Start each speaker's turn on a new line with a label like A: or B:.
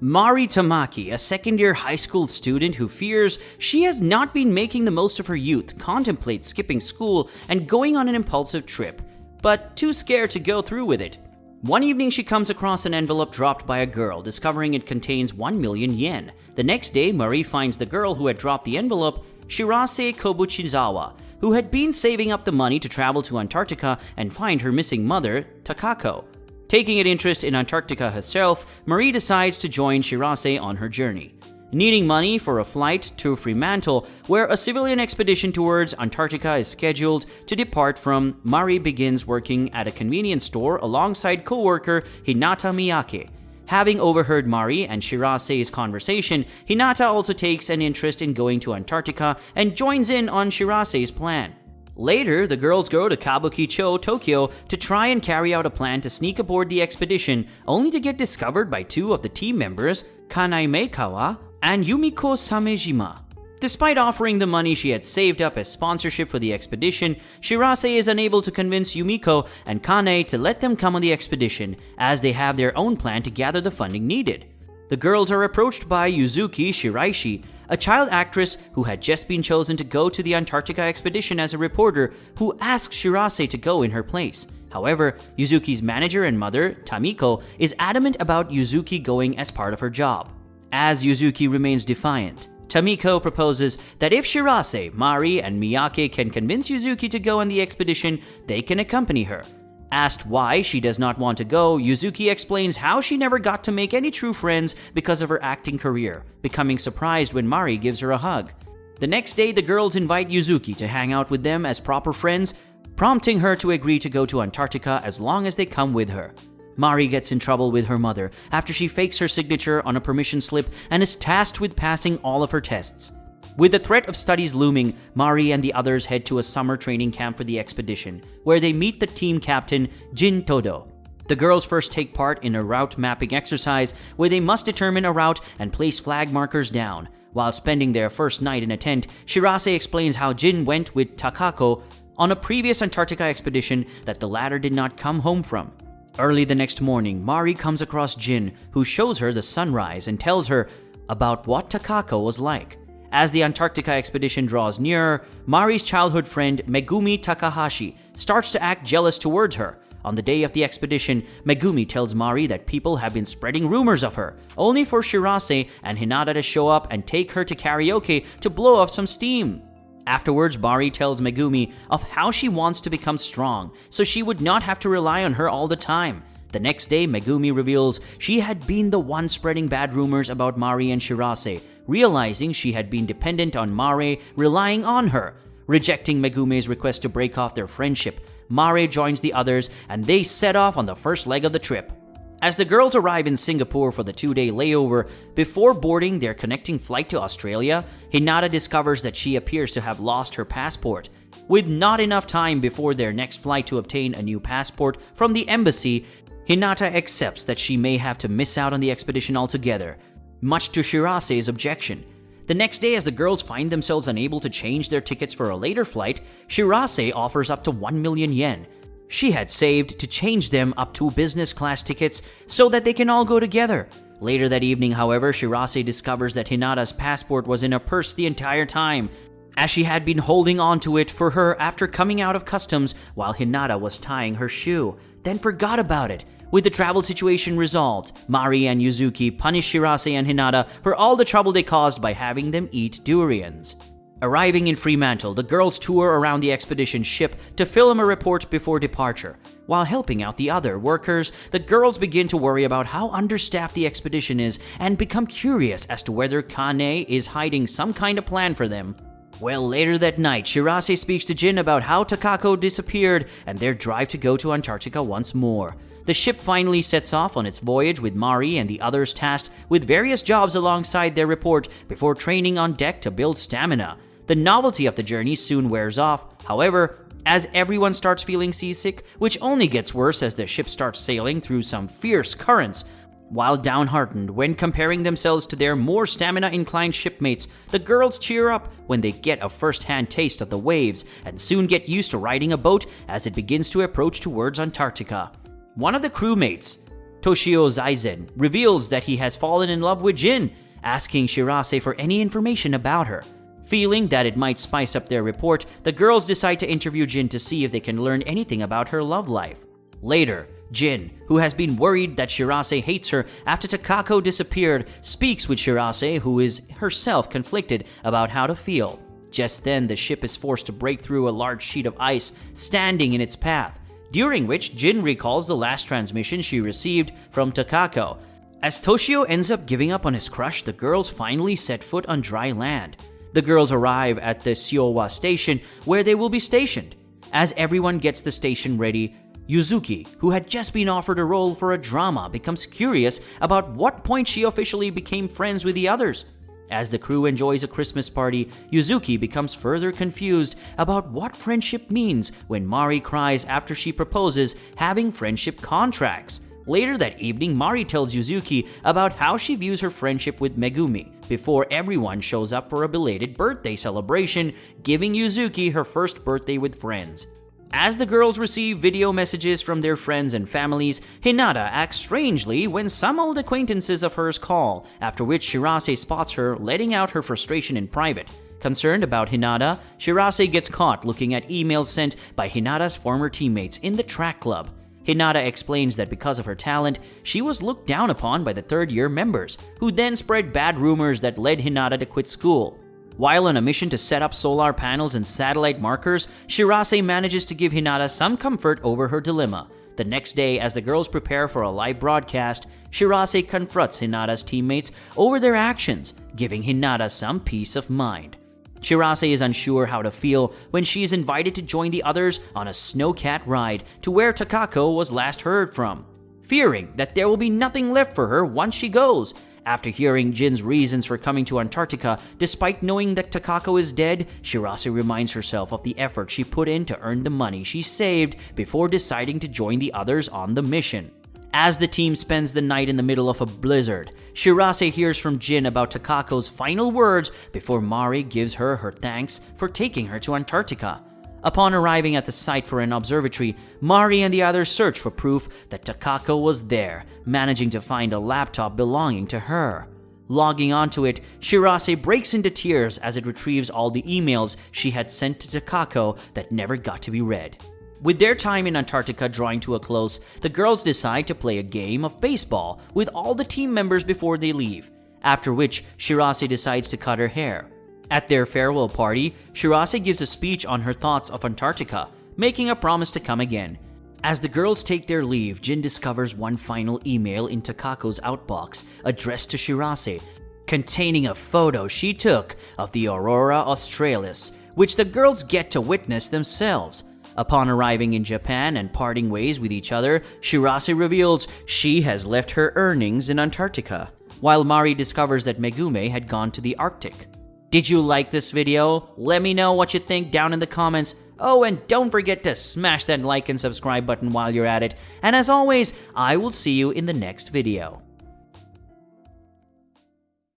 A: Mari Tamaki, a second-year high school student who fears she has not been making the most of her youth, contemplates skipping school and going on an impulsive trip, but too scared to go through with it. One evening, she comes across an envelope dropped by a girl, discovering it contains 1 million yen. The next day, Mari finds the girl who had dropped the envelope, Shirase Kobuchizawa, who had been saving up the money to travel to Antarctica and find her missing mother, Takako. Taking an interest in Antarctica herself, Marie decides to join Shirase on her journey. Needing money for a flight to Fremantle, where a civilian expedition towards Antarctica is scheduled to depart from, Marie begins working at a convenience store alongside co-worker Hinata Miyake. Having overheard Mari and Shirase's conversation, Hinata also takes an interest in going to Antarctica and joins in on Shirase's plan. Later, the girls go to Kabukicho, Tokyo to try and carry out a plan to sneak aboard the expedition, only to get discovered by two of the team members, Kanai Meikawa and Yumiko Samejima. Despite offering the money she had saved up as sponsorship for the expedition, Shirase is unable to convince Yumiko and Kane to let them come on the expedition, as they have their own plan to gather the funding needed. The girls are approached by Yuzuki Shiraishi, a child actress who had just been chosen to go to the Antarctica expedition as a reporter, who asks Shirase to go in her place. However, Yuzuki's manager and mother, Tamiko, is adamant about Yuzuki going as part of her job. As Yuzuki remains defiant, Tamiko proposes that if Shirase, Mari, and Miyake can convince Yuzuki to go on the expedition, they can accompany her. Asked why she does not want to go, Yuzuki explains how she never got to make any true friends because of her acting career, becoming surprised when Mari gives her a hug. The next day, the girls invite Yuzuki to hang out with them as proper friends, prompting her to agree to go to Antarctica as long as they come with her. Mari gets in trouble with her mother after she fakes her signature on a permission slip and is tasked with passing all of her tests. With the threat of studies looming, Mari and the others head to a summer training camp for the expedition, where they meet the team captain, Jin Todo. The girls first take part in a route mapping exercise where they must determine a route and place flag markers down. While spending their first night in a tent, Shirase explains how Jin went with Takako on a previous Antarctica expedition that the latter did not come home from. Early the next morning, Mari comes across Jin, who shows her the sunrise and tells her about what Takako was like. As the Antarctica expedition draws nearer, Mari's childhood friend Megumi Takahashi starts to act jealous towards her. On the day of the expedition, Megumi tells Mari that people have been spreading rumors of her, only for Shirase and Hinata to show up and take her to karaoke to blow off some steam. Afterwards, Mari tells Megumi of how she wants to become strong, so she would not have to rely on her all the time. The next day, Megumi reveals she had been the one spreading bad rumors about Mari and Shirase, realizing she had been dependent on Mari, relying on her. Rejecting Megumi's request to break off their friendship, Mari joins the others and they set off on the first leg of the trip. As the girls arrive in Singapore for the 2-day layover, before boarding their connecting flight to Australia, Hinata discovers that she appears to have lost her passport. With not enough time before their next flight to obtain a new passport from the embassy, Hinata accepts that she may have to miss out on the expedition altogether, much to Shirase's objection. The next day, as the girls find themselves unable to change their tickets for a later flight, Shirase offers up to 1 million yen. She had saved to change them up to business class tickets so that they can all go together. Later that evening, however, Shirase discovers that Hinata's passport was in her purse the entire time, as she had been holding on to it for her after coming out of customs while Hinata was tying her shoe, then forgot about it. With the travel situation resolved, Mari and Yuzuki punish Shirase and Hinata for all the trouble they caused by having them eat durians. Arriving in Fremantle, the girls tour around the expedition ship to film a report before departure. While helping out the other workers, the girls begin to worry about how understaffed the expedition is and become curious as to whether Kane is hiding some kind of plan for them. Well, later that night, Shirase speaks to Jin about how Takako disappeared and their drive to go to Antarctica once more. The ship finally sets off on its voyage with Mari and the others tasked with various jobs alongside their report before training on deck to build stamina. The novelty of the journey soon wears off, however, as everyone starts feeling seasick, which only gets worse as the ship starts sailing through some fierce currents. While downhearted when comparing themselves to their more stamina-inclined shipmates, the girls cheer up when they get a first-hand taste of the waves and soon get used to riding a boat as it begins to approach towards Antarctica. One of the crewmates, Toshio Zaizen reveals that he has fallen in love with Jin, asking Shirase for any information about her. Feeling that it might spice up their report, the girls decide to interview Jin to see if they can learn anything about her love life. Later, Jin, who has been worried that Shirase hates her after Takako disappeared, speaks with Shirase, who is herself conflicted about how to feel. Just then, the ship is forced to break through a large sheet of ice standing in its path, during which Jin recalls the last transmission she received from Takako. As Toshio ends up giving up on his crush, the girls finally set foot on dry land. The girls arrive at the Siowa station, where they will be stationed. As everyone gets the station ready, Yuzuki, who had just been offered a role for a drama, becomes curious about what point she officially became friends with the others. As the crew enjoys a Christmas party, Yuzuki becomes further confused about what friendship means when Mari cries after she proposes having friendship contracts. Later that evening, Mari tells Yuzuki about how she views her friendship with Megumi before everyone shows up for a belated birthday celebration, giving Yuzuki her first birthday with friends. As the girls receive video messages from their friends and families, Hinata acts strangely when some old acquaintances of hers call, after which Shirase spots her letting out her frustration in private. Concerned about Hinata, Shirase gets caught looking at emails sent by Hinata's former teammates in the track club. Hinata explains that because of her talent, she was looked down upon by the third-year members, who then spread bad rumors that led Hinata to quit school. While on a mission to set up solar panels and satellite markers, Shirase manages to give Hinata some comfort over her dilemma. The next day, as the girls prepare for a live broadcast, Shirase confronts Hinata's teammates over their actions, giving Hinata some peace of mind. Shirase is unsure how to feel when she is invited to join the others on a snowcat ride to where Takako was last heard from, fearing that there will be nothing left for her once she goes. After hearing Jin's reasons for coming to Antarctica, despite knowing that Takako is dead, Shirase reminds herself of the effort she put in to earn the money she saved before deciding to join the others on the mission. As the team spends the night in the middle of a blizzard, Shirase hears from Jin about Takako's final words before Mari gives her her thanks for taking her to Antarctica. Upon arriving at the site for an observatory, Mari and the others search for proof that Takako was there, managing to find a laptop belonging to her. Logging onto it, Shirase breaks into tears as it retrieves all the emails she had sent to Takako that never got to be read. With their time in Antarctica drawing to a close, the girls decide to play a game of baseball with all the team members before they leave, after which Shirase decides to cut her hair. At their farewell party, Shirase gives a speech on her thoughts of Antarctica, making a promise to come again. As the girls take their leave, Jin discovers one final email in Takako's outbox addressed to Shirase, containing a photo she took of the Aurora Australis, which the girls get to witness themselves. Upon arriving in Japan and parting ways with each other, Shirase reveals she has left her earnings in Antarctica, while Mari discovers that Megumi had gone to the Arctic. Did you like this video? Let me know what you think down in the comments. Oh, and don't forget to smash that like and subscribe button while you're at it. And as always, I will see you in the next video.